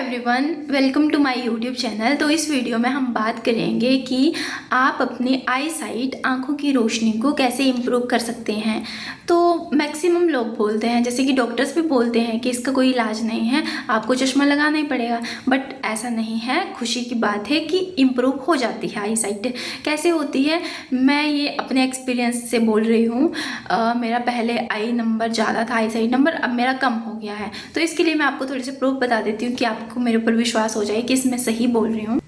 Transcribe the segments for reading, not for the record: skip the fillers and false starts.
Everyone, welcome to my YouTube channel. तो इस video में हम बात करेंगे कि आप अपनी आई साइट, आँखों की रोशनी को कैसे इम्प्रूव कर सकते हैं। तो मैक्सिमम लोग बोलते हैं, जैसे कि डॉक्टर्स भी बोलते हैं कि इसका कोई इलाज नहीं है, आपको चश्मा लगाना ही पड़ेगा। बट ऐसा नहीं है। खुशी की बात है कि इम्प्रूव हो जाती है आई साइट। कैसे होती है, मैं ये अपने एक्सपीरियंस से बोल रही हूँ। मेरा पहले आई नंबर ज़्यादा था, आई साइट नंबर, अब मेरा कम हो गया है। तो इसके लिए मैं आपको थोड़े से प्रूफ बता देती हूँ कि आपको मेरे ऊपर विश्वास हो जाए कि इसमें सही बोल रही हूँ।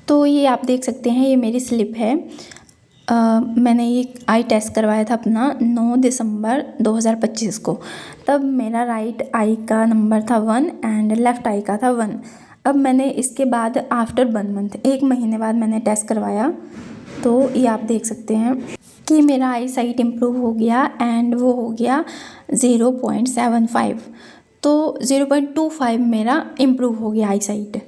तो ये आप देख सकते हैं, ये मेरी स्लिप है। मैंने ये आई टेस्ट करवाया था अपना 9 दिसंबर 2025 को। तब मेरा राइट आई का नंबर था 1 एंड लेफ़्ट आई का था 1। अब मैंने इसके बाद आफ्टर 1 मंथ, 1 महीने बाद मैंने टेस्ट करवाया। तो ये आप देख सकते हैं कि मेरा आई साइट इम्प्रूव हो गया एंड वो हो गया 0.75। तो 0.25 मेरा इम्प्रूव हो गया आई साइट।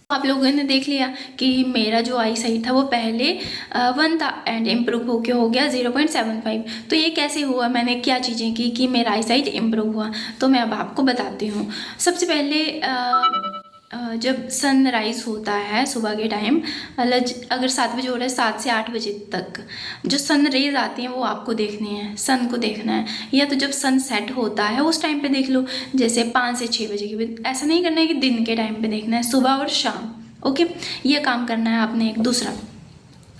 आप लोगों ने देख लिया कि मेरा जो आई साइट था वो पहले 1 था एंड इम्प्रूव होके हो गया 0.75। तो ये कैसे हुआ, मैंने क्या चीज़ें की कि मेरा आई साइट इम्प्रूव हुआ, तो मैं अब आपको बताती हूँ। सबसे पहले जब सनराइज़ होता है सुबह के टाइम, मतलब अगर 7 बजे हो रहा है, 7 से 8 बजे तक जो सन रेज आती हैं वो आपको देखनी है, सन को देखना है। या तो जब सन सेट होता है उस टाइम पे देख लो, जैसे 5 से 6 बजे के बीच। ऐसा नहीं करना है कि दिन के टाइम पे देखना है, सुबह और शाम। ओके, ये काम करना है आपने। एक दूसरा,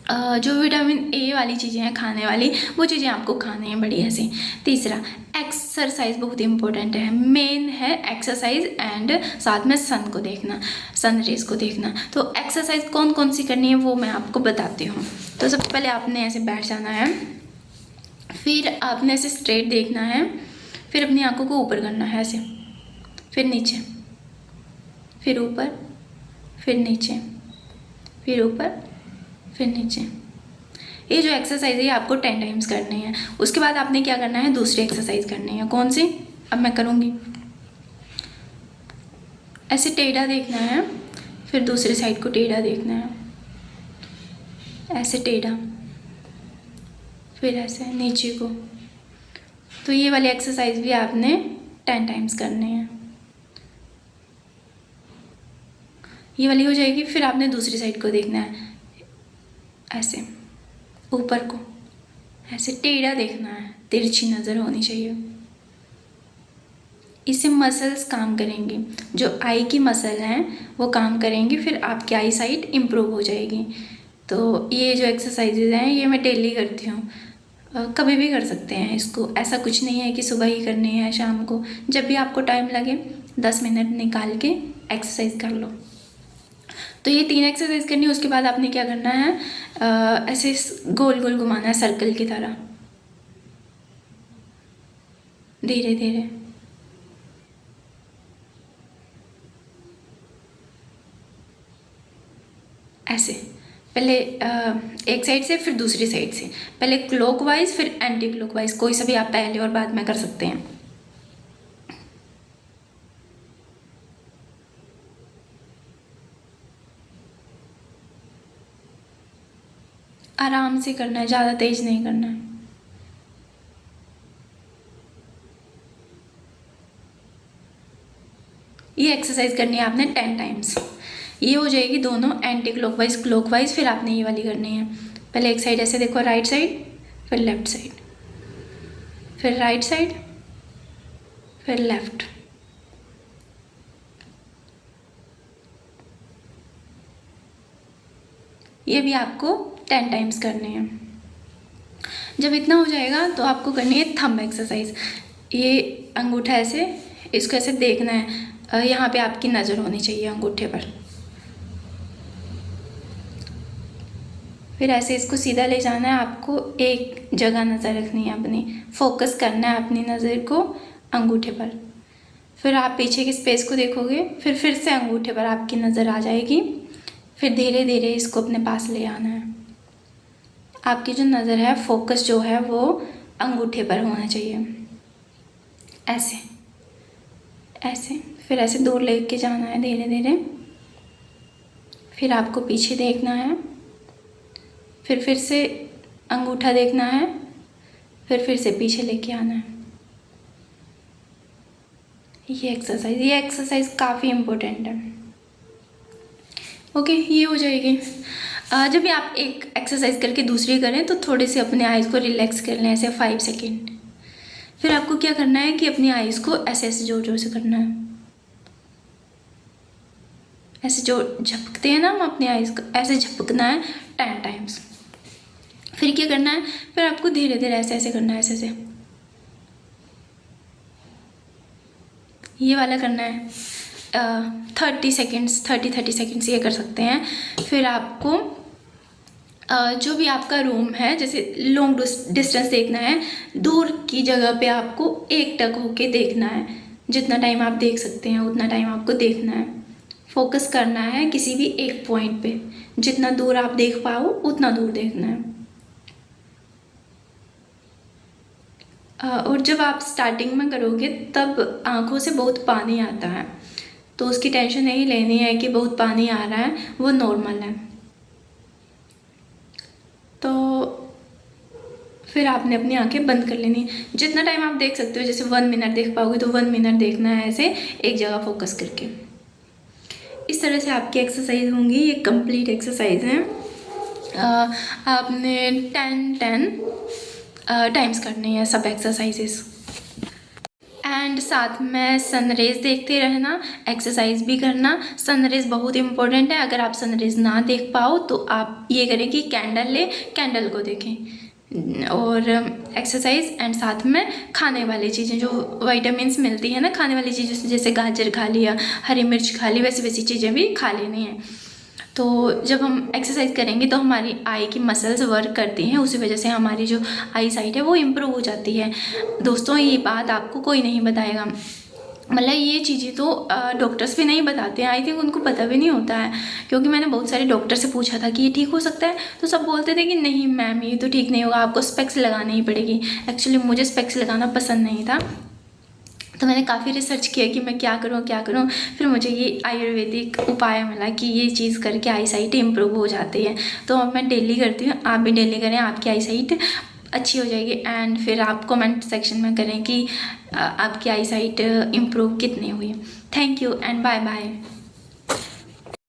जो विटामिन ए वाली चीज़ें हैं खाने वाली, वो चीज़ें आपको खानी है बढ़िया से। तीसरा, एक्सरसाइज बहुत इंपॉर्टेंट है, मेन है एक्सरसाइज एंड साथ में सन को देखना, सन रेज को देखना। तो एक्सरसाइज कौन कौन सी करनी है वो मैं आपको बताती हूँ। तो सबसे पहले आपने ऐसे बैठ जाना है, फिर आपने ऐसे स्ट्रेट देखना है, फिर अपनी आंखों को ऊपर करना है ऐसे, फिर नीचे, फिर ऊपर, फिर नीचे, फिर ऊपर, फिर नीचे। ये जो एक्सरसाइज है ये आपको 10 टाइम्स करनी है। उसके बाद आपने क्या करना है, दूसरी एक्सरसाइज करनी है। कौन सी, अब मैं करूँगी। ऐसे टेढ़ा देखना है, फिर दूसरी साइड को टेढ़ा देखना है, ऐसे टेढ़ा, फिर ऐसे नीचे को। तो ये वाली एक्सरसाइज भी आपने 10 टाइम्स करनी है। ये वाली हो जाएगी, फिर आपने दूसरी साइड को देखना है, ऐसे ऊपर को, ऐसे टेढ़ा देखना है, तिरछी नज़र होनी चाहिए। इससे मसल्स काम करेंगी, जो आई की मसल हैं वो काम करेंगी, फिर आपकी आई साइट इम्प्रूव हो जाएगी। तो ये जो एक्सरसाइजेज हैं ये मैं डेली करती हूँ, कभी भी कर सकते हैं इसको। ऐसा कुछ नहीं है कि सुबह ही करनी है, शाम को, जब भी आपको टाइम लगे 10 मिनट निकाल के एक्सरसाइज कर लो। तो ये 3 एक्सरसाइज करनी है। उसके बाद आपने क्या करना है, ऐसे गोल गोल घुमाना है सर्कल की तरह, धीरे धीरे। ऐसे पहले एक साइड से, फिर दूसरी साइड से, पहले क्लॉकवाइज फिर एंटी क्लॉकवाइज, कोई सा भी आप पहले और बाद में कर सकते हैं। आराम से करना है, ज़्यादा तेज नहीं करना है। ये एक्सरसाइज करनी है आपने 10 टाइम्स। ये हो जाएगी दोनों, एंटी क्लॉकवाइज क्लॉकवाइज, फिर आपने ये वाली करनी है। पहले एक साइड ऐसे देखो, राइट साइड, फिर लेफ्ट साइड, फिर राइट साइड, फिर लेफ्ट। ये भी आपको 10 टाइम्स करनी है। जब इतना हो जाएगा तो आपको करनी है थंब एक्सरसाइज। ये अंगूठा ऐसे, इसको ऐसे देखना है, यहाँ पे आपकी नज़र होनी चाहिए अंगूठे पर। फिर ऐसे इसको सीधा ले जाना है, आपको एक जगह नज़र रखनी है अपनी, फोकस करना है अपनी नज़र को अंगूठे पर। फिर आप पीछे के स्पेस को देखोगे, फिर से अंगूठे पर आपकी नज़र आ जाएगी। फिर धीरे धीरे इसको अपने पास ले आना है। आपकी जो नज़र है, फोकस जो है वो अंगूठे पर होना चाहिए, ऐसे ऐसे। फिर ऐसे दूर लेके जाना है धीरे धीरे। फिर आपको पीछे देखना है, फिर से अंगूठा देखना है, फिर से पीछे लेके आना है। ये एक्सरसाइज काफ़ी इम्पोर्टेंट है। ओके, ये हो जाएगी। जब भी आप एक एक्सरसाइज करके दूसरी करें तो थोड़े से अपने आइज़ को रिलैक्स कर लें, ऐसे 5 सेकेंड। फिर आपको क्या करना है कि अपनी आइज़ को ऐसे ऐसे जोर जोर से करना है, ऐसे जो झपकते हैं ना हम अपने आइज़ को, ऐसे झपकना है 10 टाइम्स। फिर क्या करना है, फिर आपको धीरे धीरे ऐसे ऐसे करना है, ऐसे ऐसे, ये वाला करना है। 30 सेकेंड्स ये कर सकते हैं। फिर आपको जो भी आपका रूम है, जैसे लॉन्ग डिस्टेंस देखना है, दूर की जगह पे आपको एकटक होके देखना है। जितना टाइम आप देख सकते हैं उतना टाइम आपको देखना है, फोकस करना है किसी भी एक पॉइंट पे। जितना दूर आप देख पाओ उतना दूर देखना है। और जब आप स्टार्टिंग में करोगे तब आँखों से बहुत पानी आता है, तो उसकी टेंशन नहीं लेनी है कि बहुत पानी आ रहा है, वो नॉर्मल है। तो फिर आपने अपनी आंखें बंद कर लेनी। जितना टाइम आप देख सकते हो, जैसे 1 मिनट देख पाओगे तो 1 मिनट देखना है, ऐसे एक जगह फोकस करके। इस तरह से आपकी एक्सरसाइज होंगी। ये कंप्लीट एक्सरसाइज है। आपने 10 टाइम्स करनी है सब एक्सरसाइजेस। एंड साथ में सनरेज देखते रहना, एक्सरसाइज भी करना। सनरेज बहुत इंपॉर्टेंट है। अगर आप सनरेज ना देख पाओ तो आप ये करें कि कैंडल ले, कैंडल को देखें, और एक्सरसाइज एंड साथ में खाने वाली चीज़ें, जो विटामिन्स मिलती है ना खाने वाली चीज़ें, जैसे गाजर खा लिया, हरी मिर्च खा ली, वैसी वैसी चीज़ें भी खा लेनी है। तो जब हम एक्सरसाइज करेंगे तो हमारी आई की मसल्स वर्क करती हैं, उसी वजह से हमारी जो आई साइट है वो इम्प्रूव हो जाती है। दोस्तों, ये बात आपको कोई नहीं बताएगा, मतलब ये चीज़ें तो डॉक्टर्स भी नहीं बताते हैं। आई थिंक उनको पता भी नहीं होता है, क्योंकि मैंने बहुत सारे डॉक्टर से पूछा था कि ये ठीक हो सकता है, तो सब बोलते थे कि नहीं मैम ये तो ठीक नहीं होगा, आपको स्पेक्स लगानी ही पड़ेगी। एक्चुअली मुझे स्पेक्स लगाना पसंद नहीं था, तो मैंने काफ़ी रिसर्च किया कि मैं क्या करूँ। फिर मुझे ये आयुर्वेदिक उपाय मिला कि ये चीज़ करके आई साइट इम्प्रूव हो जाती है। तो अब मैं डेली करती हूँ, आप भी डेली करें, आपकी आई साइट अच्छी हो जाएगी। एंड फिर आप कमेंट सेक्शन में करें कि आपकी आई साइट इम्प्रूव कितनी हुई। Thank you and bye bye.